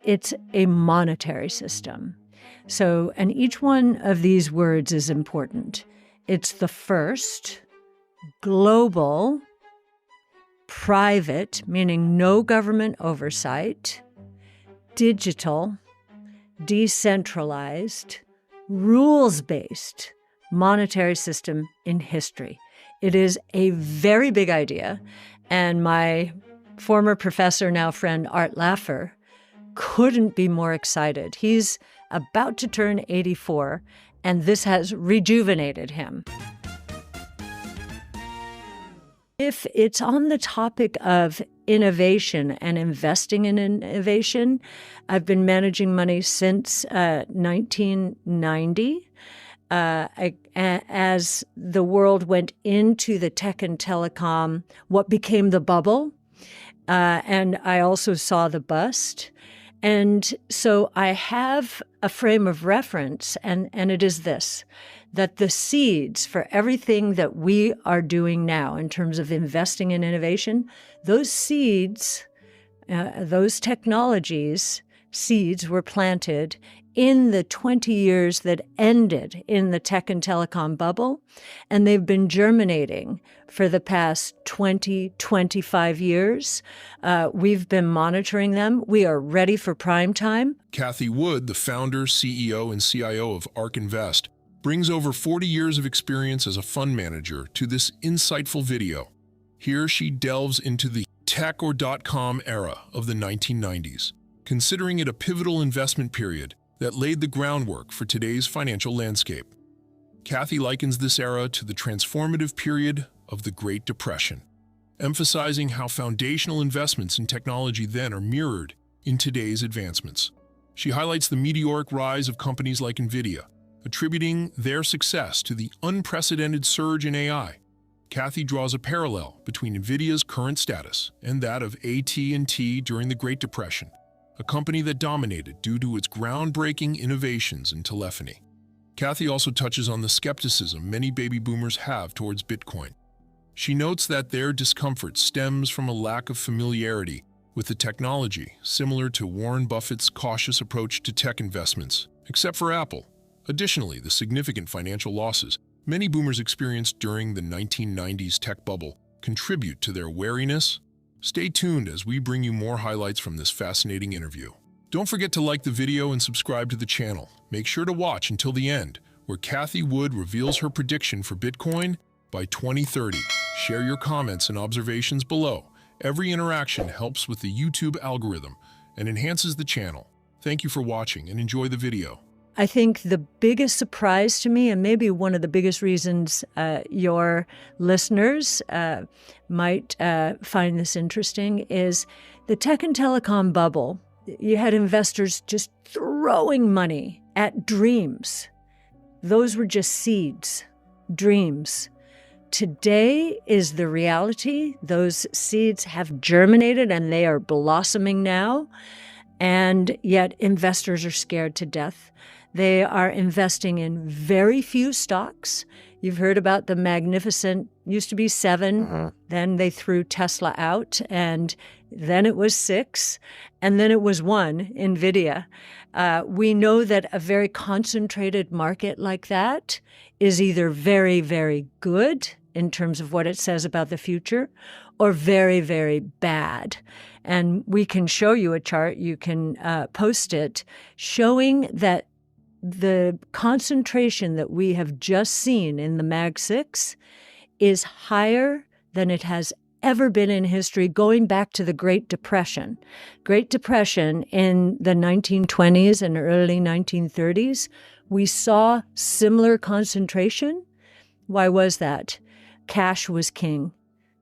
it's a monetary system. So, and each one of these words is important. It's the first, global, private, meaning no government oversight, digital, decentralized, rules-based monetary system in history. It is a very big idea, and my former professor, now friend, Art Laffer, couldn't be more excited. He's about to turn 84, and this has rejuvenated him. If it's on the topic of innovation and investing in innovation, I've been managing money since 1990. As the world went into the tech and telecom, what became the bubble, and I also saw the bust. And so I have a frame of reference, and it is this, that the seeds for everything that we are doing now in terms of investing in innovation, those seeds, those technologies, seeds were planted in the 20 years that ended in the tech and telecom bubble, and they've been germinating for the past 20, 25 years. We've been monitoring them. We are ready for prime time. Cathie Wood, the founder, CEO, and CIO of ARK Invest, brings over 40 years of experience as a fund manager to this insightful video. Here she delves into the tech or .com era of the 1990s, considering it a pivotal investment period that laid the groundwork for today's financial landscape. Cathie likens this era to the transformative period of the Great Depression, emphasizing how foundational investments in technology then are mirrored in today's advancements. She highlights the meteoric rise of companies like NVIDIA, attributing their success to the unprecedented surge in AI. Cathie draws a parallel between NVIDIA's current status and that of AT&T during the Great Depression, a company that dominated due to its groundbreaking innovations in telephony. Cathie also touches on the skepticism many baby boomers have towards Bitcoin. She notes that their discomfort stems from a lack of familiarity with the technology, similar to Warren Buffett's cautious approach to tech investments, except for Apple. Additionally, the significant financial losses many boomers experienced during the 1990s tech bubble contribute to their wariness. Stay tuned as we bring you more highlights from this fascinating interview. Don't forget to like the video and subscribe to the channel. Make sure to watch until the end, where Cathie Wood reveals her prediction for Bitcoin by 2030. Share your comments and observations below. Every interaction helps with the YouTube algorithm and enhances the channel. Thank you for watching and enjoy the video. I think the biggest surprise to me, and maybe one of the biggest reasons your listeners might find this interesting, is the tech and telecom bubble. You had investors just throwing money at dreams. Those were just seeds, dreams. Today is the reality. Those seeds have germinated and they are blossoming now. And yet investors are scared to death. They are investing in very few stocks. You've heard about the magnificent, used to be 7, then they threw Tesla out, and then it was 6, and then it was 1, NVIDIA. We know that a very concentrated market like that is either very, very good in terms of what it says about the future, or very, very bad. And we can show you a chart, you can post it, showing that the concentration that we have just seen in the Mag 6 is higher than it has ever been in history, going back to the Great Depression. Great Depression in the 1920s and early 1930s, we saw similar concentration. Why was that? Cash was king.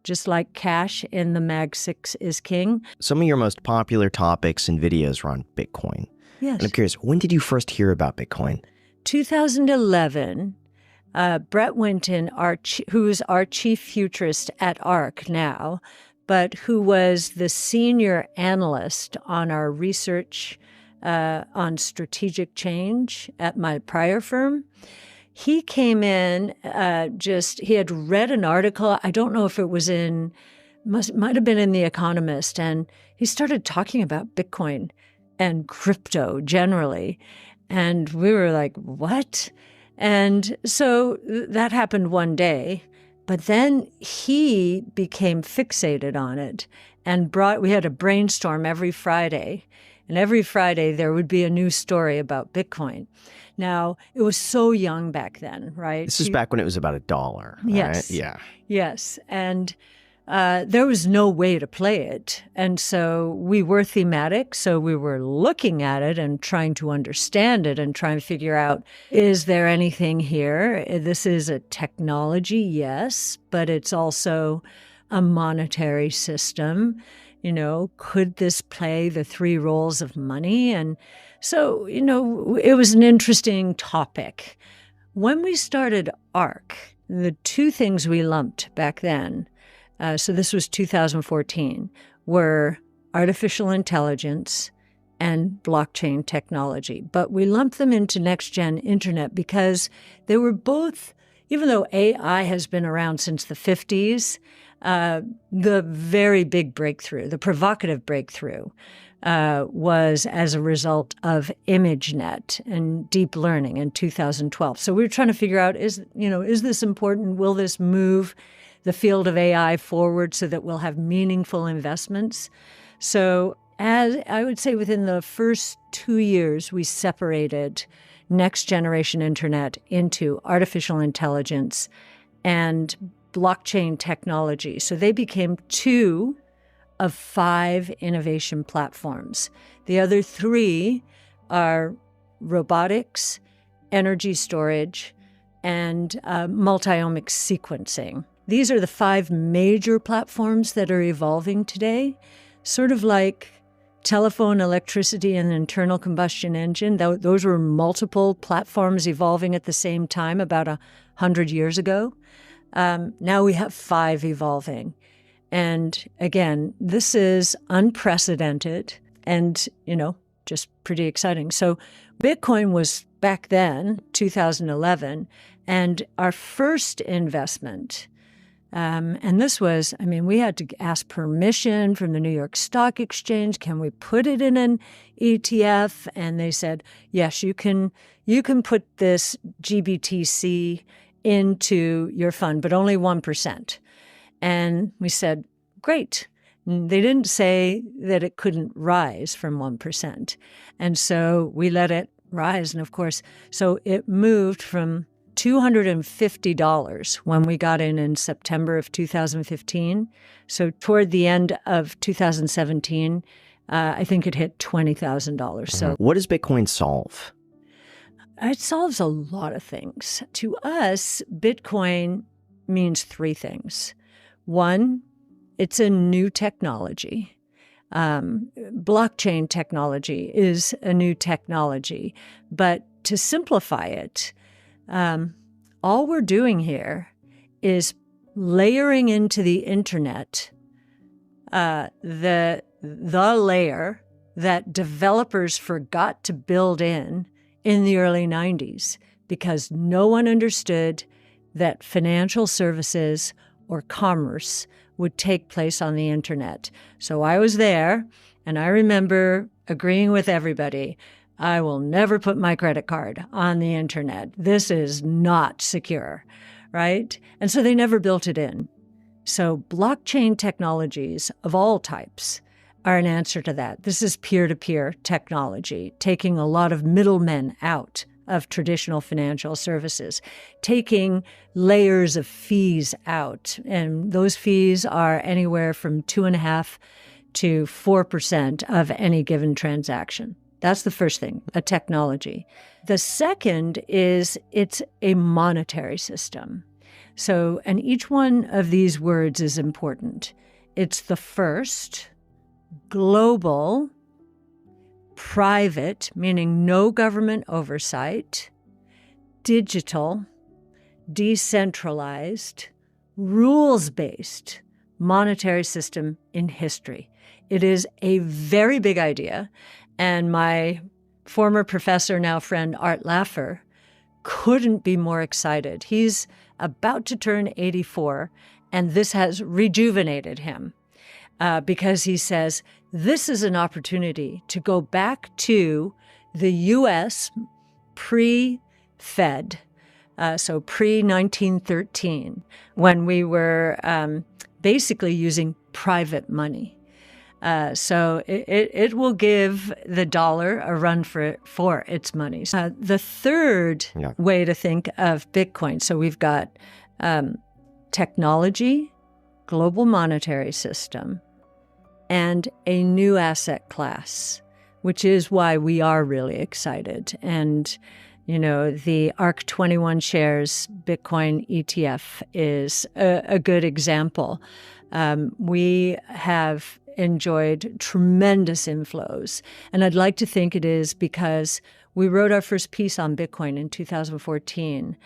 Just like cash in the Mag 6 is king. Some of your most popular topics and videos are on Bitcoin. Yes. And I'm curious, when did you first hear about Bitcoin? 2011, Brett Winton, who's our chief futurist at ARK now, but who was the senior analyst on our research on strategic change at my prior firm, he came in, he had read an article, I don't know if it was might have been in The Economist, and he started talking about Bitcoin. and crypto generally. And we were like, what? And so that happened one day. But then he became fixated on it and we had a brainstorm every Friday. And every Friday there would be a new story about Bitcoin. Now, it was so young back then, right? This is back when it was about $1, right? Yes. Yeah. Yes. And there was no way to play it. And so we were thematic. So we were looking at it and trying to understand it and trying to figure out, is there anything here? This is a technology, yes, but it's also a monetary system. You know, could this play the three roles of money? And so, you know, it was an interesting topic. When we started ARC, the two things we lumped back then, so this was 2014, were artificial intelligence and blockchain technology. But we lumped them into next-gen internet because they were both, even though AI has been around since the 50s, the very big breakthrough, the provocative breakthrough, was as a result of ImageNet and deep learning in 2012. So we were trying to figure out, is this important? Will this move the field of AI forward so that we'll have meaningful investments? So as I would say within the first 2 years, we separated next generation internet into artificial intelligence and blockchain technology. So they became 2 of 5 innovation platforms. The other 3 are robotics, energy storage, and multiomics sequencing. These are the 5 major platforms that are evolving today, sort of like telephone, electricity, and internal combustion engine. Those were multiple platforms evolving at the same time about 100 years ago. Now we have 5 evolving. And again, this is unprecedented and, just pretty exciting. So Bitcoin was back then, 2011, and our first investment, and this was, we had to ask permission from the New York Stock Exchange. Can we put it in an ETF? And they said, yes, you can put this GBTC into your fund, but only 1%. And we said, great. They didn't say that it couldn't rise from 1%. And so we let it rise. And of course, so it moved from $250 when we got in September of 2015. So toward the end of 2017, I think it hit $20,000. So what does Bitcoin solve? It solves a lot of things. To us, Bitcoin means 3 things. 1, it's a new technology. Blockchain technology is a new technology. But to simplify it, all we're doing here is layering into the internet the layer that developers forgot to build in the early 90s because no one understood that financial services or commerce would take place on the internet. So I was there, and I remember agreeing with everybody, I will never put my credit card on the internet. This is not secure, right? And so they never built it in. So blockchain technologies of all types are an answer to that. This is peer-to-peer technology, taking a lot of middlemen out of traditional financial services, taking layers of fees out. And those fees are anywhere from 2.5% to 4% of any given transaction. That's the first thing, a technology. The second is it's a monetary system. So, and each one of these words is important. It's the first, global, private, meaning no government oversight, digital, decentralized, rules-based monetary system in history. It is a very big idea. And my former professor, now friend, Art Laffer, couldn't be more excited. He's about to turn 84, and this has rejuvenated him. because he says this is an opportunity to go back to the U.S. pre-Fed, so pre-1913, when we were basically using private money. So it will give the dollar a run for its money. The third way to think of Bitcoin, so we've got technology, global monetary system, and a new asset class, which is why we are really excited. And, the ARC21 shares Bitcoin ETF is a good example. We have enjoyed tremendous inflows. And I'd like to think it is because we wrote our first piece on Bitcoin in 2014.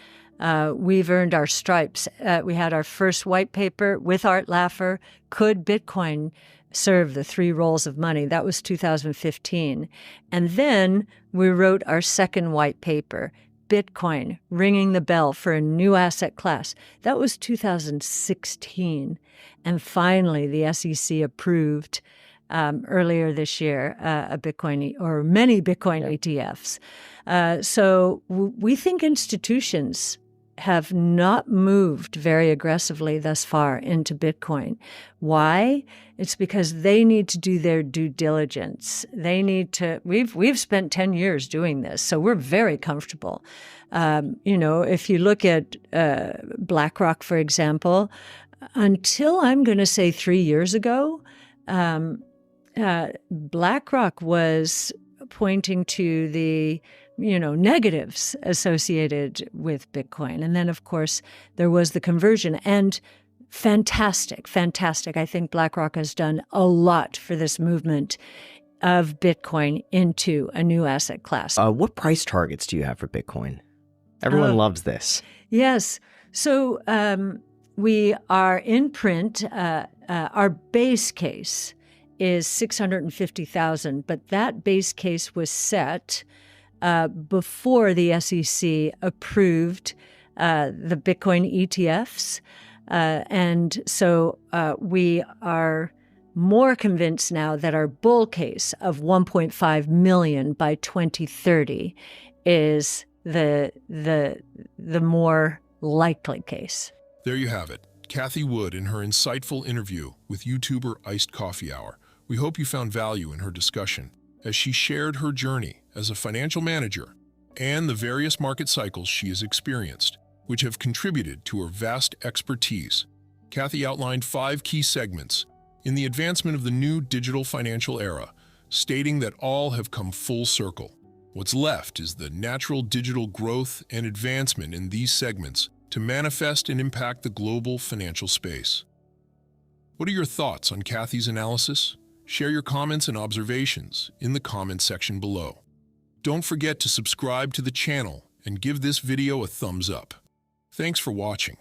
We've earned our stripes. We had our first white paper with Art Laffer, Could Bitcoin Serve the Three Roles of Money? That was 2015. And then we wrote our second white paper, Bitcoin, Ringing the Bell for a New Asset Class. That was 2016. And finally, the SEC approved earlier this year a Bitcoin or many Bitcoin ETFs. So we think institutions have not moved very aggressively thus far into Bitcoin. Why? It's because they need to do their due diligence. They need to. We've spent 10 years doing this, so we're very comfortable. If you look at Blackrock, for example, until I'm going to say 3 years ago, BlackRock was pointing to the negatives associated with Bitcoin. And then, of course, there was the conversion. And fantastic. I think BlackRock has done a lot for this movement of Bitcoin into a new asset class. What price targets do you have for Bitcoin? Everyone loves this. Yes. So we are in print. Our base case is 650,000, but that base case was set before the SEC approved the Bitcoin ETFs. And so we are more convinced now that our bull case of 1.5 million by 2030 is the more likely case. There you have it. Cathie Wood in her insightful interview with YouTuber Iced Coffee Hour. We hope you found value in her discussion as she shared her journey as a financial manager and the various market cycles she has experienced, which have contributed to her vast expertise. Cathie outlined 5 key segments in the advancement of the new digital financial era, stating that all have come full circle. What's left is the natural digital growth and advancement in these segments to manifest and impact the global financial space. What are your thoughts on Cathie's analysis? Share your comments and observations in the comments section below. Don't forget to subscribe to the channel and give this video a thumbs up. Thanks for watching.